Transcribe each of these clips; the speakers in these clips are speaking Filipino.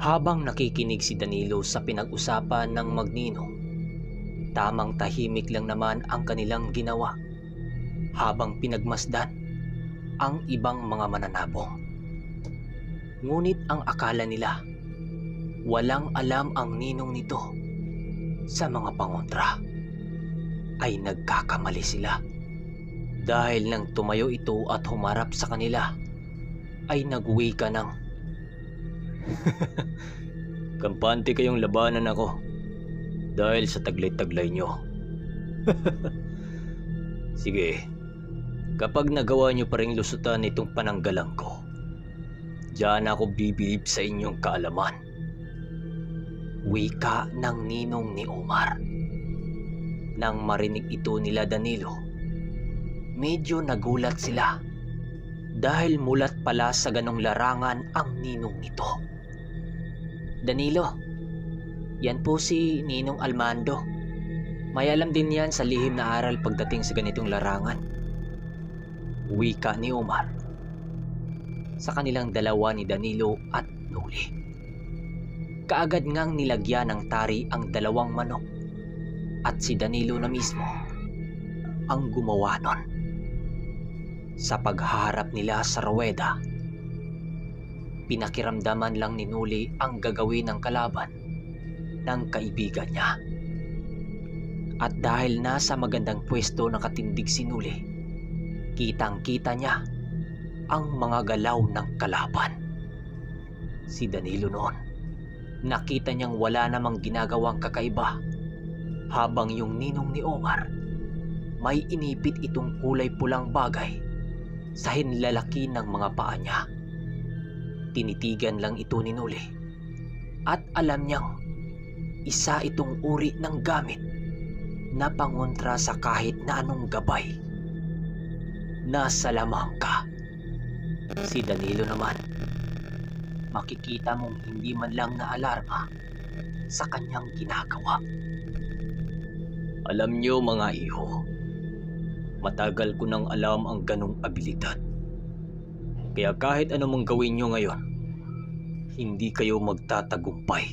Habang nakikinig si Danilo sa pinag-usapan ng magninong, tamang tahimik lang naman ang kanilang ginawa habang pinagmasdan ang ibang mga mananabong. Ngunit ang akala nila, walang alam ang ninong nito sa mga pangontra, ay nagkakamali sila. Dahil nang tumayo ito at humarap sa kanila, ay nagwika ng kampante kayong labanan ako dahil sa taglay-taglay nyo. Sige, kapag nagawa nyo pa ring lusutan itong pananggalang ko, diyan ako bibilib sa inyong kaalaman. Wika ng ninong ni Omar. Nang marinig ito nila Danilo, medyo nagulat sila dahil mulat pala sa ganong larangan ang ninong nito. Danilo, yan po si Ninong Almando. May alam din yan sa lihim na aral pagdating sa ganitong larangan. Wika ni Omar sa kanilang dalawa ni Danilo at Noli. Kaagad ngang nilagyan ng tari ang dalawang manok at si Danilo na mismo ang gumawa nun. Sa paghaharap nila sa ruweda, pinakiramdaman lang ni Noli ang gagawin ng kalaban ng kaibigan niya. At dahil nasa magandang pwesto nakatindig si Noli, kitang-kita niya ang mga galaw ng kalaban. Si Danilo noon, nakita niyang wala namang ginagawang kakaiba, habang yung ninong ni Omar may inipit itong kulay pulang bagay sa hinlalaki ng mga paa niya. Tinitigan lang ito ni Noli at alam niyang isa itong uri ng gamit na pangontra sa kahit na anong gabay. Nasa lamang ka. Si Danilo naman, makikita mong hindi man lang naalarma sa kanyang ginagawa. Alam niyo mga iho, matagal ko nang alam ang ganong abilidad. Kaya kahit anumang gawin niyo ngayon, hindi kayo magtatagumpay.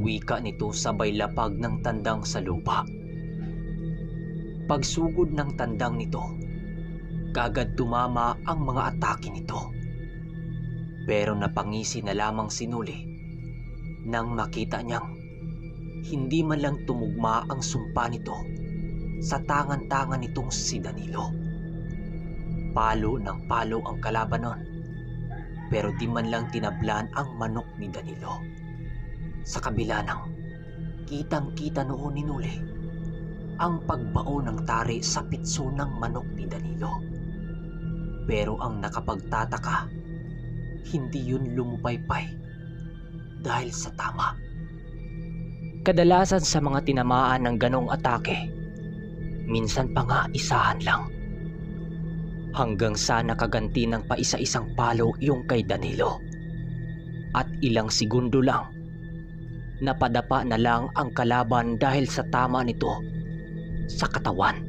Wika nito sabay lapag ng tandang sa lupa. Pagsugod ng tandang nito, kagad tumama ang mga atake nito. Pero napangisi na lamang si Noli nang makita niyang hindi man lang tumugma ang sumpa nito sa tangan-tangan nitong si Danilo. Palo ng palo ang kalaban nun, pero di man lang tinablan ang manok ni Danilo. Sa kabila ng kitang-kita noon ni Noli ang pagbao ng tari sa pitso ng manok ni Danilo. Pero ang nakapagtataka, hindi yun lumupaypay dahil sa tama. Kadalasan sa mga tinamaan ng ganong atake, minsan pa nga isahan lang. Hanggang sa nakaganti ng paisa-isang palo yung kay Danilo. At ilang segundo lang, napadapa na lang ang kalaban dahil sa tama nito sa katawan.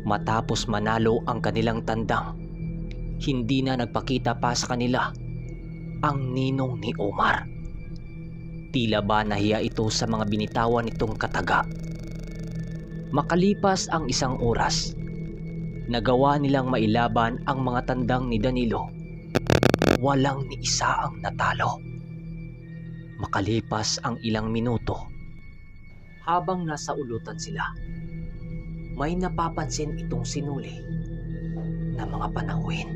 Matapos manalo ang kanilang tandang, hindi na nagpakita pa sa kanila ang ninong ni Omar. Tila ba nahiya ito sa mga binitawan nitong kataga. Makalipas ang isang oras, nagawa nilang mailaban ang mga tandang ni Danilo. Walang ni isa ang natalo. Makalipas ang ilang minuto, habang nasa ulutan sila, may napapansin itong si Noli na mga panauhin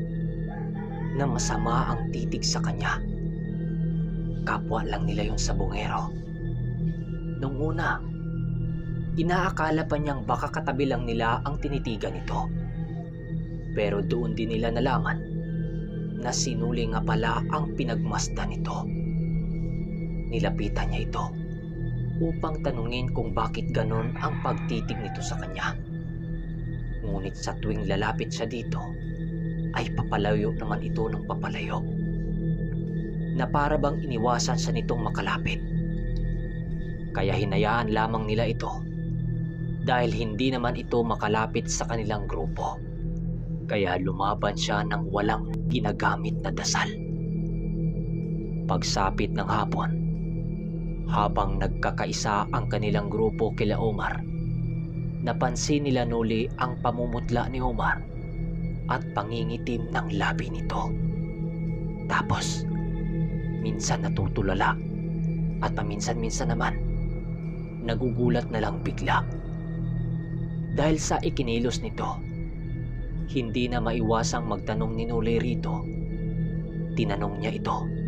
na masama ang titig sa kanya. Kapwa lang nila yung sabongero. Nung una, inaakala pa niyang baka katabi lang nila ang tinitigan nito. Pero doon din nila nalaman na si Noli nga pala ang pinagmasdan nito. Nilapitan niya ito upang tanungin kung bakit ganon ang pagtitig nito sa kanya. Ngunit sa tuwing lalapit siya dito, ay papalayo naman ito ng papalayo, na para bang iniwasan siya nitong makalapit. Kaya hinayaan lamang nila ito dahil hindi naman ito makalapit sa kanilang grupo. Kaya lumaban siya ng walang ginagamit na dasal. Pagsapit ng hapon, habang nagkakaisa ang kanilang grupo kila Omar, napansin nila Noli ang pamumutla ni Omar at pangingitim ng labi nito. Tapos, minsan natutulala at paminsan-minsan naman, nagugulat na lang bigla. Dahil sa ikinilos nito, hindi na maiwasang magtanong ni Noli rito. Tinanong niya ito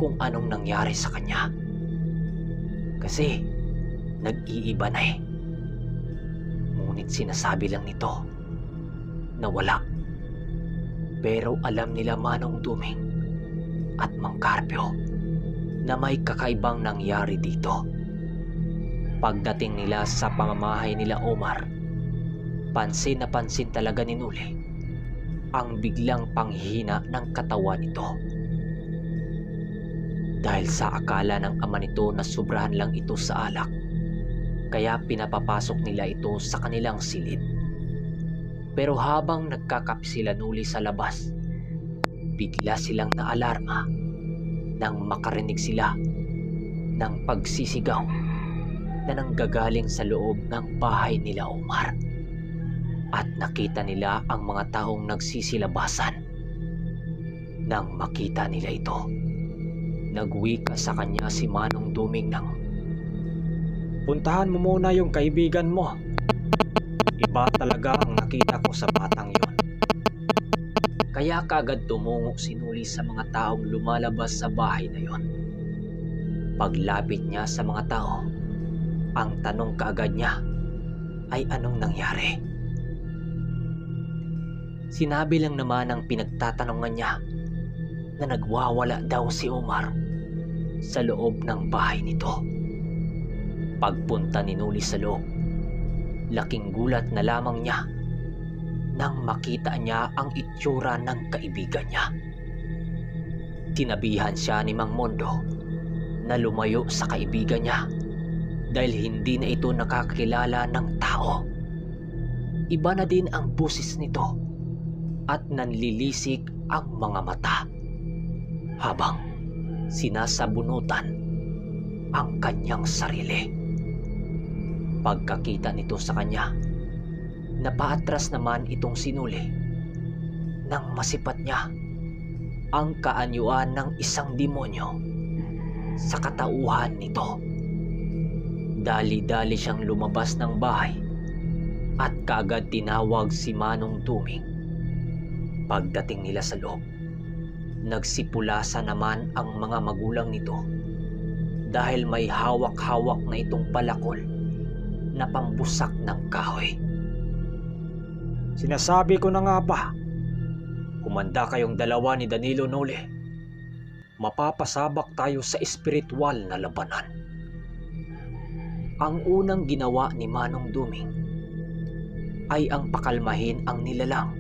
kung anong nangyari sa kanya. Kasi nag-iiba na eh. Ngunit sinasabi lang nito na wala. Pero alam nila Manong Duming at Mang Carpio na may kakaibang nangyari dito. Pagdating nila sa pamamahay nila Omar, pansin na pansin talaga ni Noli ang biglang panghina ng katawan nito. Dahil sa akala ng ama nito na sobrahan lang ito sa alak, kaya pinapapasok nila ito sa kanilang silid. Pero habang nagkakape sila Noli sa labas, bigla silang naalarma nang makarinig sila ng pagsisigaw na nanggagaling sa loob ng bahay nila Omar. At nakita nila ang mga taong nagsisilabasan. Nang makita nila ito, nagwika sa kanya si Manong Duming ng, Puntahan mo muna yung kaibigan mo. Iba talaga ang nakita ko sa batang yon. Kaya kagad tumungo si Noli sa mga taong lumalabas sa bahay na yon. Paglapit niya sa mga tao, ang tanong kaagad niya ay anong nangyari. Sinabi lang naman ng pinagtatanungan niya na nagwawala daw si Omar sa loob ng bahay nito. Pagpunta ni Noli sa loob, laking gulat na lamang niya nang makita niya ang itsura ng kaibigan niya. Tinabihan siya ni Mang Mondo na lumayo sa kaibigan niya dahil hindi na ito nakakilala ng tao. Iba na din ang busis nito at nanlilisik ang mga mata habang sinasabunutan ang kanyang sarili. Pagkakita nito sa kanya, napaatras naman itong si Noli nang masipat niya ang kaanyuan ng isang demonyo sa katauhan nito. Dali-dali siyang lumabas ng bahay at kaagad tinawag si Manong Duming. Pagdating nila sa loob, nagsipulasa naman ang mga magulang nito dahil may hawak-hawak na itong palakol na pambusak ng kahoy. Sinasabi ko na nga ba, kumanda kayong dalawa ni Danilo Noli. Mapapasabak tayo sa espiritual na labanan. Ang unang ginawa ni Manong Duming ay ang pakalmahin ang nilalang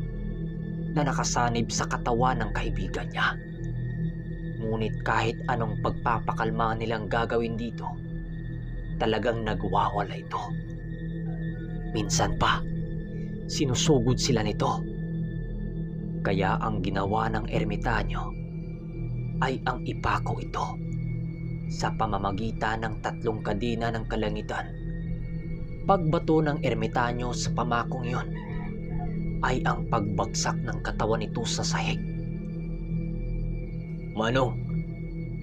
na nakasanib sa katawan ng kaibigan niya. Ngunit kahit anong pagpapakalma nilang gagawin dito, talagang nagwawala ito. Minsan pa, sinusugod sila nito. Kaya ang ginawa ng ermitanyo ay ang ipako ito sa pamamagitan ng 3 kadena ng kalangitan. Pagbato ng ermitanyo sa pamakong yon ay ang pagbagsak ng katawan nito sa sahig. Manong,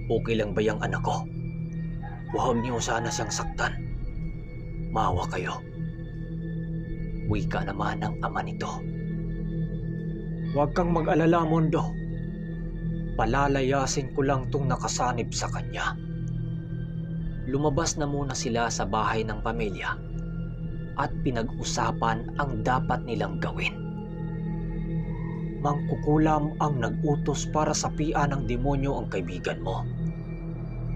okay lang ba yung anak ko? Huwag niyo sana siyang saktan. Maawa kayo. Wika naman ng ama nito. Huwag kang mag-alala, Mondo. Palalayasin ko lang tong nakasanib sa kanya. Lumabas na muna sila sa bahay ng pamilya at pinag-usapan ang dapat nilang gawin. Mangkukulam ang nag-utos para sapian ng demonyo ang kaibigan mo.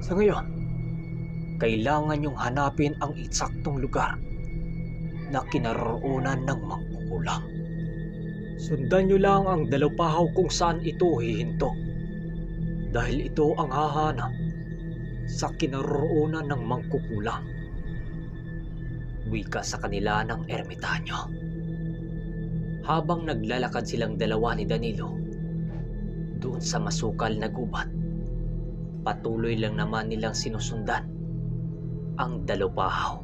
Sa ngayon, kailangan niyong hanapin ang eksaktong lugar na kinaroroonan ng mangkukulam. Sundan niyo lang ang dalapahaw kung saan ito hihinto. Dahil ito ang hahanap sa kinaroroonan ng mangkukulam. Wika sa kanila ng ermitanyo. Habang naglalakad silang dalawa ni Danilo doon sa masukal na gubat, Patuloy lang naman nilang sinusundan ang dalupahaw.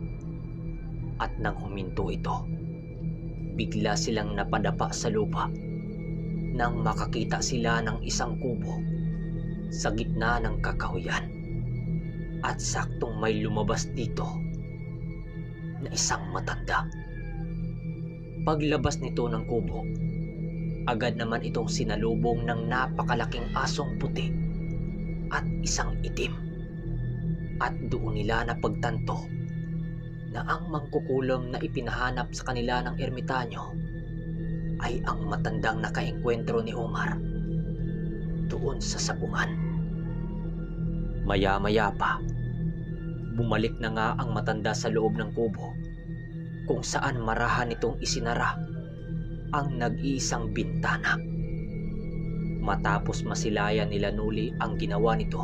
At nang huminto ito, bigla silang napadapa sa lupa nang makakita sila ng isang kubo sa gitna ng kakahuyan. At saktong may lumabas dito na isang matanda. Paglabas nito ng kubo, agad naman itong sinalubong ng napakalaking asong puti at isang itim. At doon nila napagtanto na ang mangkukulam na ipinahanap sa kanila ng ermitanyo ay ang matandang nakaengkwentro ni Omar doon sa sabungan. Maya-maya pa, bumalik na nga ang matanda sa loob ng kubo kung saan marahan nitong isinara ang nag-iisang bintana. Matapos masilayan nila Nuli ang ginawa nito,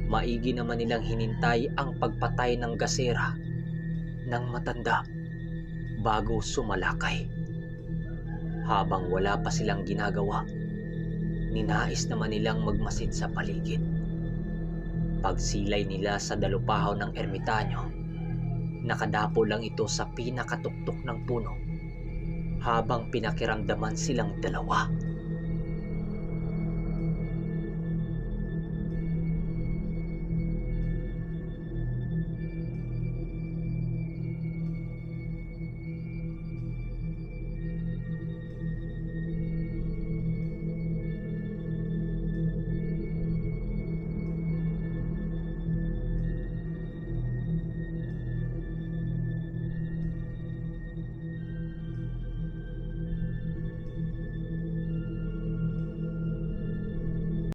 maigi naman nilang hinintay ang pagpatay ng gasera ng matanda bago sumalakay. Habang wala pa silang ginagawa, ninais naman nilang magmasid sa paligid. Pagsilay nila sa dalupahaw ng ermitanyo, nakadapo lang ito sa pinakatuktok ng puno habang pinakiramdaman silang dalawa.